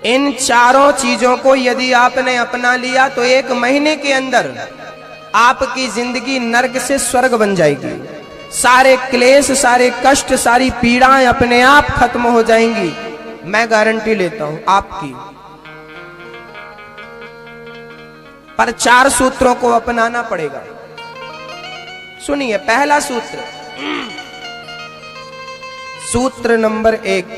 इन चारों चीजों को यदि आपने अपना लिया तो 1 महीने के अंदर आपकी जिंदगी नर्क से स्वर्ग बन जाएगी। सारे क्लेश, सारे कष्ट, सारी पीड़ाएं अपने आप खत्म हो जाएंगी। मैं गारंटी लेता हूं आपकी। पर 4 सूत्रों को अपनाना पड़ेगा। सुनिए, पहला सूत्र, सूत्र नंबर 1,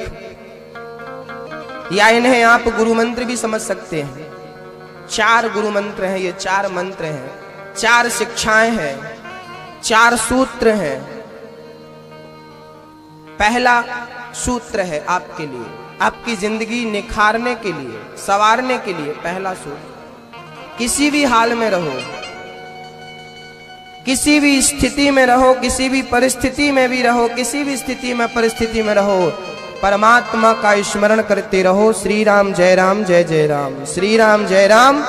या इन्हें आप गुरु मंत्र भी समझ सकते हैं। 4 गुरु मंत्र हैं, ये 4 मंत्र हैं, 4 शिक्षाएं हैं, 4 सूत्र हैं। पहला सूत्र है आपके लिए, आपकी जिंदगी निखारने के लिए, संवारने के लिए। पहला सूत्र, किसी भी हाल में रहो, किसी भी स्थिति में रहो, किसी भी परिस्थिति में भी रहो, किसी भी स्थिति में परिस्थिति में रहो, परमात्मा का स्मरण करते रहो। श्री राम जय राम जय जय राम, श्री राम जय राम।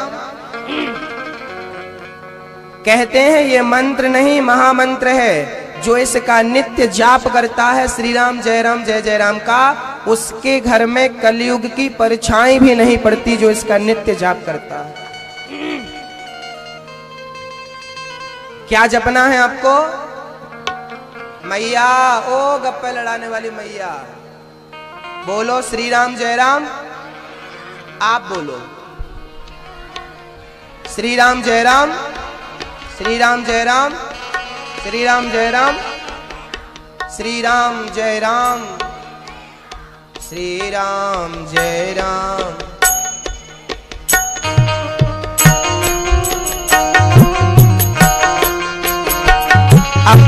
कहते हैं ये मंत्र नहीं, महामंत्र है। जो इसका नित्य जाप करता है श्री राम जय जय राम का, उसके घर में कलयुग की परछाई भी नहीं पड़ती, जो इसका नित्य जाप करता है। क्या जपना है आपको? मैया, ओ गप्पे लड़ाने वाली मैया, बोलो श्री राम जय राम। आप बोलो श्री राम जय राम, श्री राम जय राम, श्री राम जय राम, श्री राम जय राम, श्री राम जय राम। अब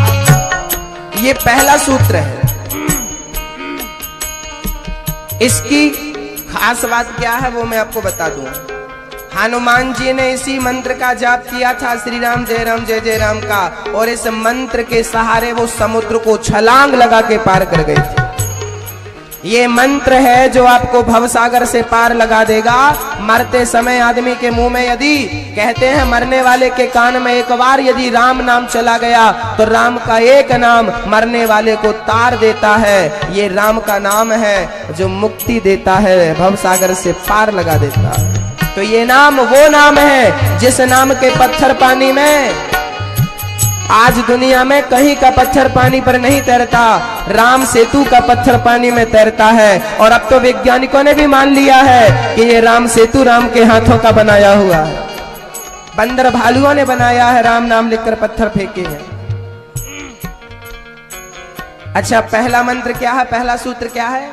ये पहला सूत्र है। इसकी खास बात क्या है वो मैं आपको बता दूं। हनुमान जी ने इसी मंत्र का जाप किया था, श्री राम जय जय राम का, और इस मंत्र के सहारे वो समुद्र को छलांग लगा के पार कर गए थे। ये मंत्र है जो आपको भवसागर से पार लगा देगा। मरते समय आदमी के मुंह में, यदि कहते हैं मरने वाले के कान में एक बार यदि राम नाम चला गया तो राम का एक नाम मरने वाले को तार देता है। ये राम का नाम है जो मुक्ति देता है, भवसागर से पार लगा देता है। तो ये नाम वो नाम है जिस नाम के पत्थर पानी में, आज दुनिया में कहीं का पत्थर पानी पर नहीं तैरता, राम सेतु का पत्थर पानी में तैरता है। और अब तो वैज्ञानिकों ने भी मान लिया है कि ये राम सेतु राम के हाथों का बनाया हुआ है। बंदर भालुओं ने बनाया है, राम नाम लिखकर पत्थर फेंके हैं। अच्छा, पहला मंत्र क्या है? पहला सूत्र क्या है?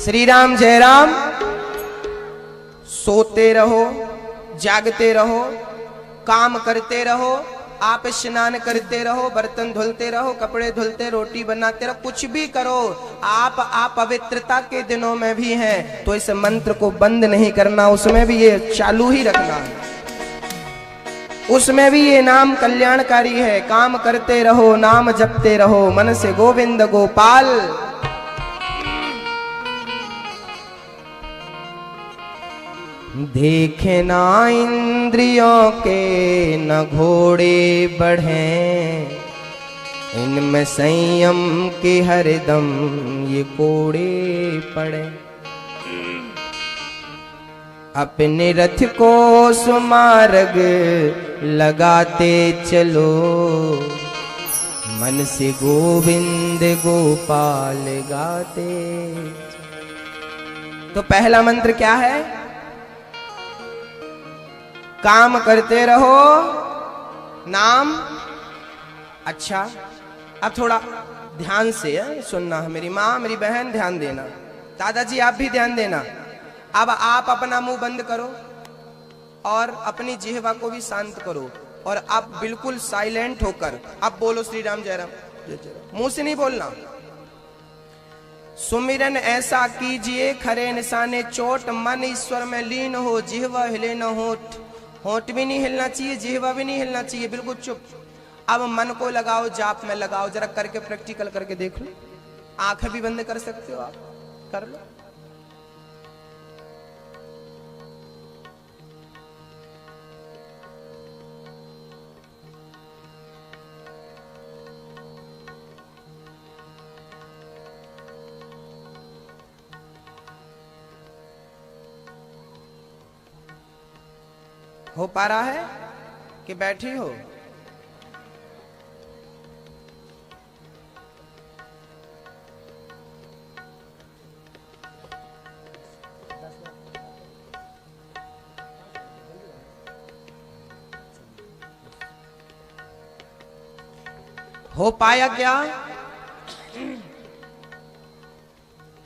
श्री राम जय राम। सोते रहो, जागते रहो, काम करते रहो, आप स्नान करते रहो, बर्तन धुलते रहो, कपड़े धुलते, रोटी बनाते रहो, कुछ भी करो, आप पवित्रता के दिनों में भी हैं तो इस मंत्र को बंद नहीं करना, उसमें भी ये चालू ही रखना है। उसमें भी ये नाम कल्याणकारी है। काम करते रहो, नाम जपते रहो, मन से गोविंद गोपाल। देखे ना इंद्रियों के न घोड़े बढ़े, इनमें संयम के हरदम ये कोड़े पड़े। अपने रथ को सुमार्ग लगाते चलो, मन से गोविंद गोपाल गाते। तो पहला मंत्र क्या है? काम करते रहो, नाम। अच्छा, अब थोड़ा ध्यान से सुनना है। मेरी माँ, मेरी बहन, ध्यान देना। दादाजी आप भी ध्यान देना। अब आप अपना मुंह बंद करो और अपनी जिह्वा को भी शांत करो, और आप बिल्कुल साइलेंट होकर अब बोलो श्री राम जय राम जय जय राम। मुंह से नहीं बोलना। सुमिरन ऐसा कीजिए खरे निशाने चोट, मन ईश्वर में लीन हो, जिह्वा हिले न होठ। होठ भी नहीं हिलना चाहिए, जिह्वा भी नहीं हिलना चाहिए, बिल्कुल चुप। अब मन को लगाओ, जाप में लगाओ। जरा करके प्रैक्टिकल करके देख लो। आंखें भी बंद कर सकते हो आप, कर लो। हो पा रहा है कि बैठी हो? हो पाया क्या?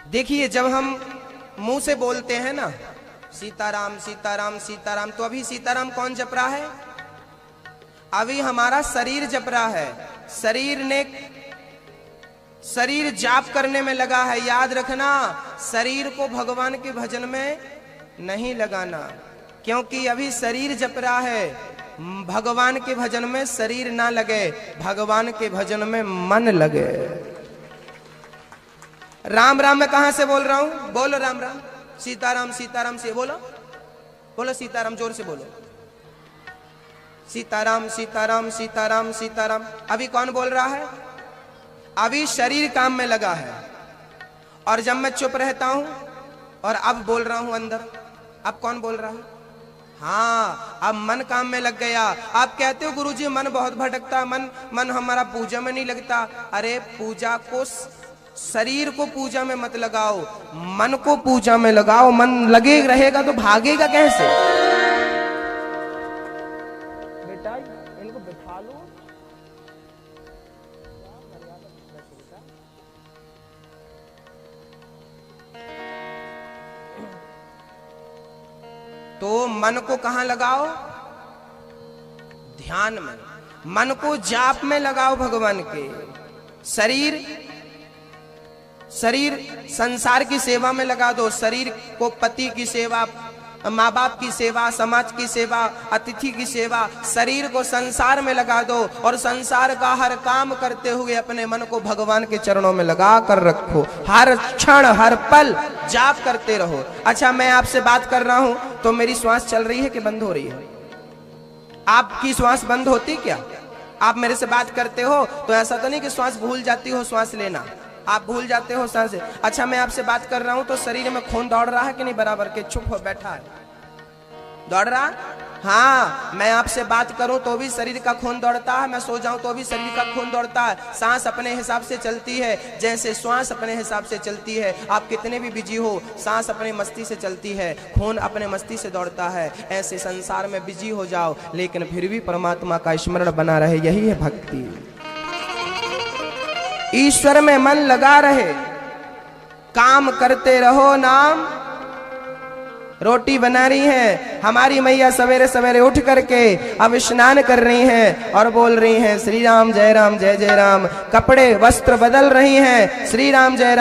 देखिए, जब हम मुंह से बोलते हैं ना सीताराम सीताराम सीताराम, तो अभी सीताराम कौन जप रहा है? अभी हमारा शरीर जप रहा है। शरीर जाप करने में लगा है। याद रखना, शरीर को भगवान के भजन में नहीं लगाना, क्योंकि अभी शरीर जप रहा है। भगवान के भजन में शरीर ना लगे, भगवान के भजन में मन लगे। राम राम मैं कहां से बोल रहा हूं? बोलो राम राम। सीताराम सीताराम से बोलो, बोलो सीताराम, जोर से बोलो। सीताराम सीताराम सीताराम सीताराम। अभी कौन बोल रहा है? अभी शरीर काम में लगा है। और जब मैं चुप रहता हूं और अब बोल रहा हूं अंदर, अब कौन बोल रहा है? हाँ, अब मन काम में लग गया। आप कहते हो गुरुजी मन बहुत भटकता, मन हमारा पूजा में नहीं लगता। अरे पूजा को, शरीर को पूजा में मत लगाओ, मन को पूजा में लगाओ। मन लगे रहेगा तो भागेगा कैसे? बेटा इनको बिठा लो। तो मन को कहां लगाओ? ध्यान में। मन को जाप में लगाओ भगवान के। शरीर संसार की सेवा में लगा दो। शरीर को पति की सेवा, माँ बाप की सेवा, समाज की सेवा, अतिथि की सेवा, शरीर को संसार में लगा दो। और संसार का हर काम करते हुए अपने मन को भगवान के चरणों में लगा कर रखो। हर क्षण हर पल जाप करते रहो। अच्छा, मैं आपसे बात कर रहा हूं तो मेरी श्वास चल रही है कि बंद हो रही है? आपकी श्वास बंद होती क्या? आप मेरे से बात करते हो तो ऐसा तो नहीं कि श्वास भूल जाती हो श्वास लेना, आप भूल जाते हो सांस। अच्छा, मैं आपसे बात कर रहा हूं तो शरीर में खून दौड़ रहा है कि नहीं बराबर के? चुप हो, बैठा है, दौड़ रहा? हाँ, मैं आपसे बात करूं तो भी शरीर का खून दौड़ता है, मैं सो जाऊं तो भी शरीर का खून दौड़ता है। सांस अपने हिसाब से चलती है, जैसे श्वास अपने हिसाब से चलती है। आप कितने भी बिजी हो, सांस अपने मस्ती से चलती है, खून अपने मस्ती से दौड़ता है। ऐसे संसार में बिजी हो जाओ, लेकिन फिर भी परमात्मा का स्मरण बना रहे, यही है भक्ति। ईश्वर में मन लगा रहे, काम करते रहो। नाम रोटी बना रही हैं हमारी मैया, सवेरे सवेरे उठ करके अब स्नान कर रही हैं और बोल रही हैं श्री राम जय जय राम। कपड़े वस्त्र बदल रही हैं, श्री राम जय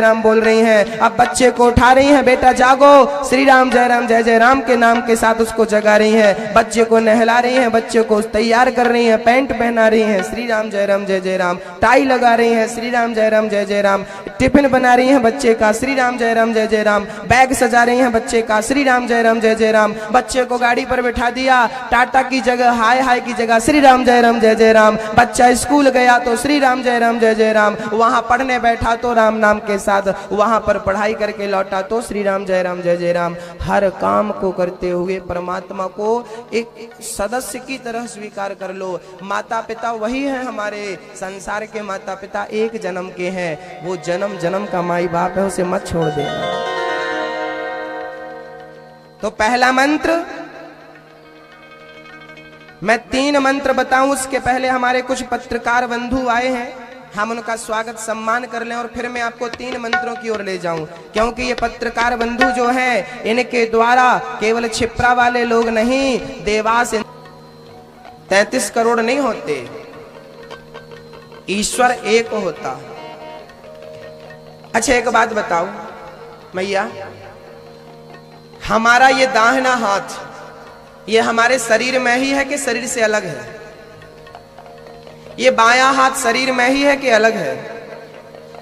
राम बोल रही हैं। अब बच्चे को उठा रही हैं, बेटा जागो, श्री राम जय राम के नाम के साथ उसको जगा रही हैं। बच्चे को नहला रही हैं, बच्चे को तैयार कर रही हैं, पैंट पहना रही हैं, श्री राम जय राम। टाई लगा रही हैं, श्री राम जय राम। टिफिन बना रही हैं बच्चे का, श्री राम जय राम। बैग सजा रही हैं बच्चे का, श्री राम जय राम। बच्चे को गाड़ी पर बिठा दिया, टाटा की जगह हाय हाय की जगह श्री राम जय राम। बच्चा स्कूल गया तो श्री राम जय राम। वहां पढ़ने बैठा तो राम नाम के साथ, वहां पर पढ़ाई करके लौटा तो श्री राम जय राम। हर काम को करते हुए परमात्मा को एक सदस्य की तरह स्वीकार कर लो। माता पिता वही है हमारे, संसार के माता पिता एक जन्म के हैं, वो जन्म जन्म का माई बाप है, उसे मत छोड़ देना। तो पहला मंत्र, मैं 3 मंत्र बताऊं उसके पहले हमारे कुछ पत्रकार बंधु आए हैं, हम उनका स्वागत सम्मान कर लें और फिर मैं आपको 3 मंत्रों की ओर ले जाऊं। क्योंकि ये पत्रकार बंधु जो हैं, इनके द्वारा केवल छिपरा वाले लोग नहीं, देवास 33 करोड़ नहीं होते, ईश्वर एक होता। अच्छा एक बात बताओ मैया, हमारा ये दाहिना हाथ ये हमारे शरीर में ही है कि शरीर से अलग है? ये बायां हाथ शरीर में ही है कि अलग है?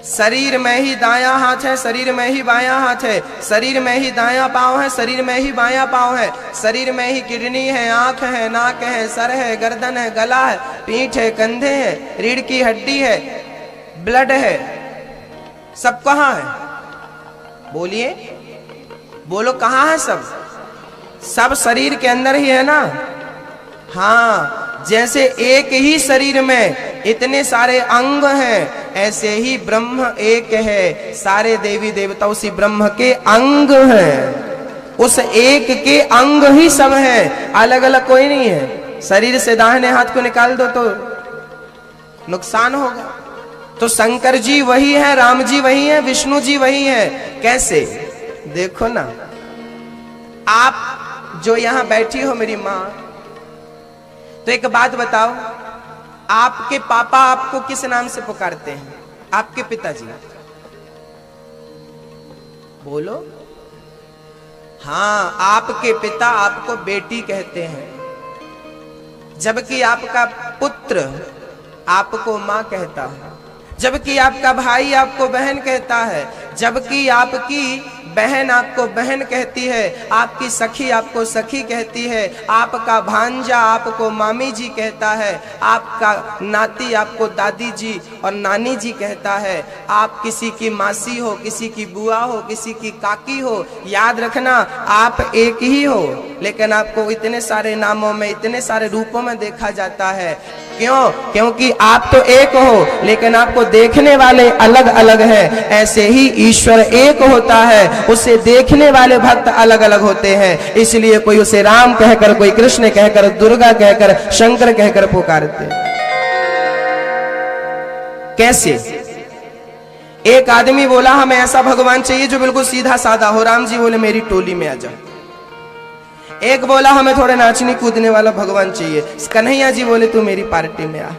शरीर में ही दायां हाथ है, शरीर में ही बायां हाथ है, शरीर में ही दायां पांव है, शरीर में ही बायां पांव है, शरीर में ही किडनी है, आंख है, नाक है, सर है, गर्दन है, गला है, पीठ है, कंधे है, रीढ़ की हड्डी है, ब्लड है, सब कहां है? बोलिए, बोलो कहां है सब? सब शरीर के अंदर ही है ना। हाँ, जैसे एक ही शरीर में इतने सारे अंग हैं, ऐसे ही ब्रह्म एक है, सारे देवी देवता उसी ब्रह्म के अंग हैं। उस एक के अंग ही सब हैं, अलग अलग कोई नहीं है। शरीर से दाहिने हाथ को निकाल दो तो नुकसान होगा। तो शंकर जी वही है, राम जी वही है, विष्णु जी वही है। कैसे? देखो ना, आप जो यहां बैठी हो मेरी मां, तो एक बात बताओ, आपके पापा आपको किस नाम से पुकारते हैं? आपके पिताजी बोलो। हाँ, आपके पिता आपको बेटी कहते हैं, जबकि आपका पुत्र आपको मां कहता है, जबकि आपका भाई आपको बहन कहता है, जबकि आपकी बहन आपको बहन कहती है, आपकी सखी आपको सखी कहती है, आपका भांजा आपको मामी जी कहता है, आपका नाती आपको दादी जी और नानी जी कहता है। आप किसी की मासी हो, किसी की बुआ हो, किसी की काकी हो, याद रखना आप एक ही हो, लेकिन आपको इतने सारे नामों में, इतने सारे रूपों में देखा जाता है। क्यों? क्योंकि आप तो एक हो, लेकिन आपको देखने वाले अलग अलग हैं। ऐसे ही ईश्वर एक होता है, उसे देखने वाले भक्त अलग अलग होते हैं। इसलिए कोई उसे राम कहकर, कोई कृष्ण कहकर, दुर्गा कहकर, शंकर कहकर पुकारते। कैसे? एक आदमी बोला हमें ऐसा भगवान चाहिए जो बिल्कुल सीधा साधा हो। राम जी बोले मेरी टोली में आ जाओ। एक बोला हमें थोड़े नाचने कूदने वाला भगवान चाहिए। कन्हैया जी बोले तू मेरी पार्टी में आ।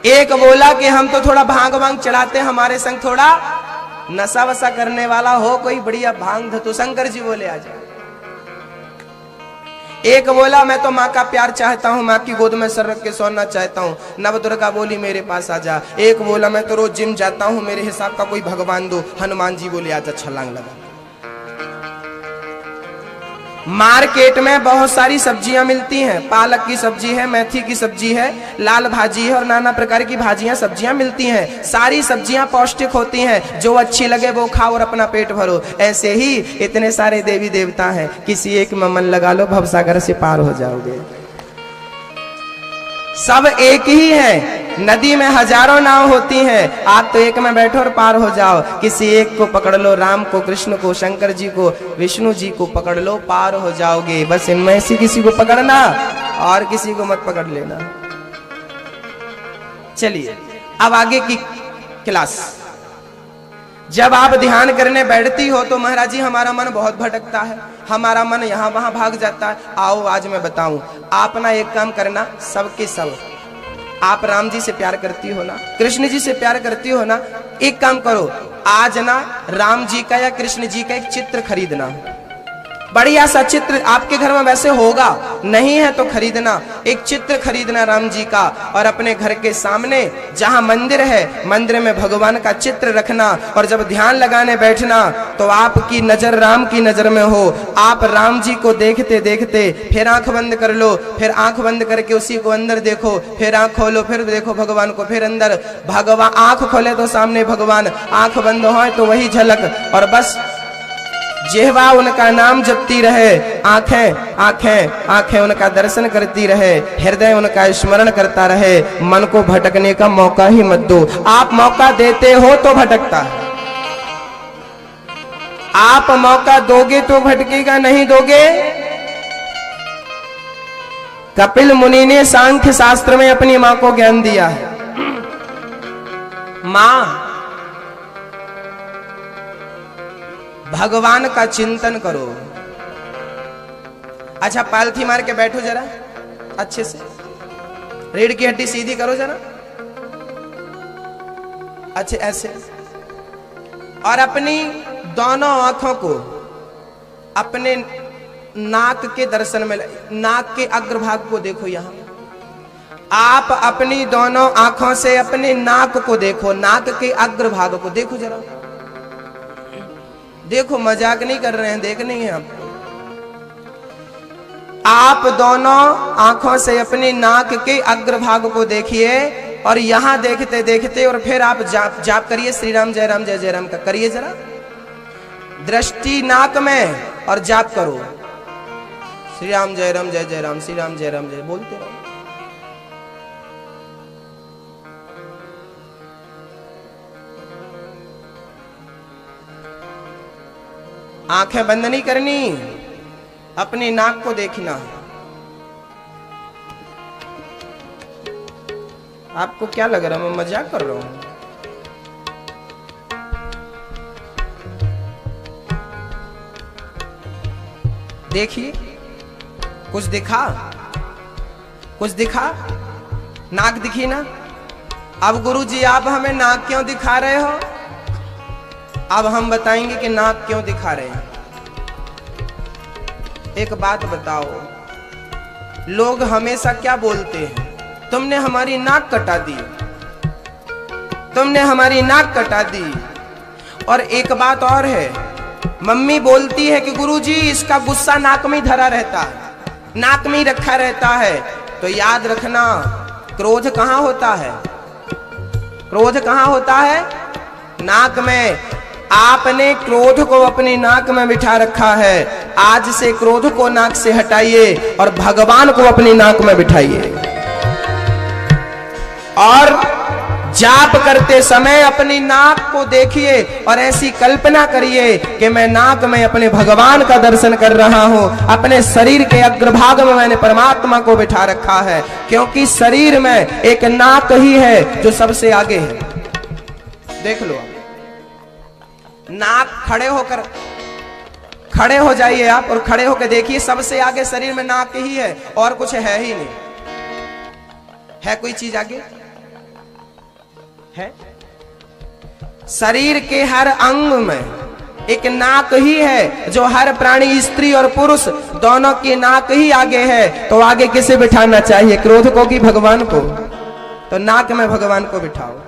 एक बोला कि हम तो थोड़ा भांग वांग चढ़ाते, हमारे संग थोड़ा नशा वसा करने वाला हो कोई बढ़िया भांग धतू। शंकर जी बोले आ जा। एक बोला मैं तो माँ का प्यार चाहता हूँ, माँ की गोद में सर रख के सोना चाहता हूँ। नव दुर्गा बोली मेरे पास आ जा। एक बोला मैं तो रोज जिम जाता हूँ, मेरे हिसाब का कोई भगवान दो। हनुमान जी बोले आजा, छलांग लगा। मार्केट में बहुत सारी सब्जियां मिलती हैं, पालक की सब्जी है, मेथी की सब्जी है, लाल भाजी है और नाना प्रकार की भाजियां सब्जियां मिलती हैं। सारी सब्जियां पौष्टिक होती हैं, जो अच्छी लगे वो खाओ और अपना पेट भरो। ऐसे ही इतने सारे देवी देवता हैं, किसी एक में मन लगा लो, भवसागर से पार हो जाओगे। सब एक ही है। नदी में हजारों नाव होती हैं, आप तो एक में बैठो और पार हो जाओ। किसी एक को पकड़ लो, राम को, कृष्ण को, शंकर जी को, विष्णु जी को पकड़ लो, पार हो जाओगे। बस इनमें से किसी को पकड़ना और किसी को मत पकड़ लेना। चलिए अब आगे की क्लास। जब आप ध्यान करने बैठती हो तो महाराज जी हमारा मन बहुत भटकता है, हमारा मन यहाँ वहां भाग जाता है। आओ आज मैं बताऊं, आप ना एक काम करना, सबके सब आप राम जी से प्यार करती हो ना, कृष्ण जी से प्यार करती हो ना, एक काम करो, आज ना राम जी का या कृष्ण जी का एक चित्र खरीदना। बढ़िया सा चित्र आपके घर में वैसे होगा, नहीं है तो खरीदना। एक चित्र खरीदना राम जी का और अपने घर के सामने जहां मंदिर है, मंदिर में भगवान का चित्र रखना। और जब ध्यान लगाने बैठना तो आपकी नजर राम की नजर में हो। आप राम जी को देखते देखते फिर आंख बंद कर लो, फिर आंख बंद करके उसी को अंदर देखो, फिर आंख खोलो, फिर देखो भगवान को, फिर अंदर भगवान। आंख खोले तो सामने भगवान, आंख बंद हो तो वही झलक। और बस जिह्वा उनका नाम जपती रहे, आंखें आंखें आंखें उनका दर्शन करती रहे, हृदय उनका स्मरण करता रहे। मन को भटकने का मौका ही मत दो। आप मौका देते हो तो भटकता है, आप मौका दोगे तो भटकेगा, नहीं दोगे। कपिल मुनि ने सांख्य शास्त्र में अपनी मां को ज्ञान दिया है। मां, भगवान का चिंतन करो। अच्छा पालथी मार के बैठो जरा अच्छे से, रीढ़ की हड्डी सीधी करो जरा अच्छे ऐसे, और अपनी दोनों आंखों को अपने नाक के दर्शन में, नाक के अग्रभाग को देखो। यहां आप अपनी दोनों आंखों से अपने नाक को देखो, नाक के अग्रभाग को देखो जरा, देखो, मजाक नहीं कर रहे हैं, देख नहीं है आप दोनों आंखों से अपनी नाक के अग्रभाग को देखिए। और यहां देखते देखते और फिर आप जाप करिए, श्री राम जय राम जय जय राम का करिए जरा। दृष्टि नाक में और जाप करो, श्री राम जय राम जय जय राम, श्री राम जय राम जय बोलते रहो। आंखें बंद नहीं करनी, अपनी नाक को देखना। आपको क्या लग रहा है मैं मजाक कर रहा हूं? देखिए, कुछ दिखा, कुछ दिखा, नाक दिखी ना। अब गुरुजी आप हमें नाक क्यों दिखा रहे हो? अब हम बताएंगे कि नाक क्यों दिखा रहे हैं। एक बात बताओ, लोग हमेशा क्या बोलते हैं? तुमने हमारी नाक कटा दी, तुमने हमारी नाक कटा दी। और एक बात और है, मम्मी बोलती है कि गुरुजी इसका गुस्सा नाक में धरा रहता है, नाक में रखा रहता है। तो याद रखना, क्रोध कहां होता है? क्रोध कहां होता है? नाक में। आपने क्रोध को अपनी नाक में बिठा रखा है। आज से क्रोध को नाक से हटाइए और भगवान को अपनी नाक में बिठाइए। और जाप करते समय अपनी नाक को देखिए और ऐसी कल्पना करिए कि मैं नाक में अपने भगवान का दर्शन कर रहा हूं। अपने शरीर के अग्रभाग में मैंने परमात्मा को बिठा रखा है, क्योंकि शरीर में एक नाक ही है जो सबसे आगे है। देख लो, नाक खड़े हो जाइए आप और खड़े होकर देखिए, सबसे आगे शरीर में नाक ही है और कुछ है ही नहीं। है कोई चीज आगे? है? शरीर के हर अंग में एक नाक ही है, जो हर प्राणी, स्त्री और पुरुष दोनों की नाक ही आगे है। तो आगे किसे बिठाना चाहिए, क्रोध को कि भगवान को? तो नाक में भगवान को बिठाओ।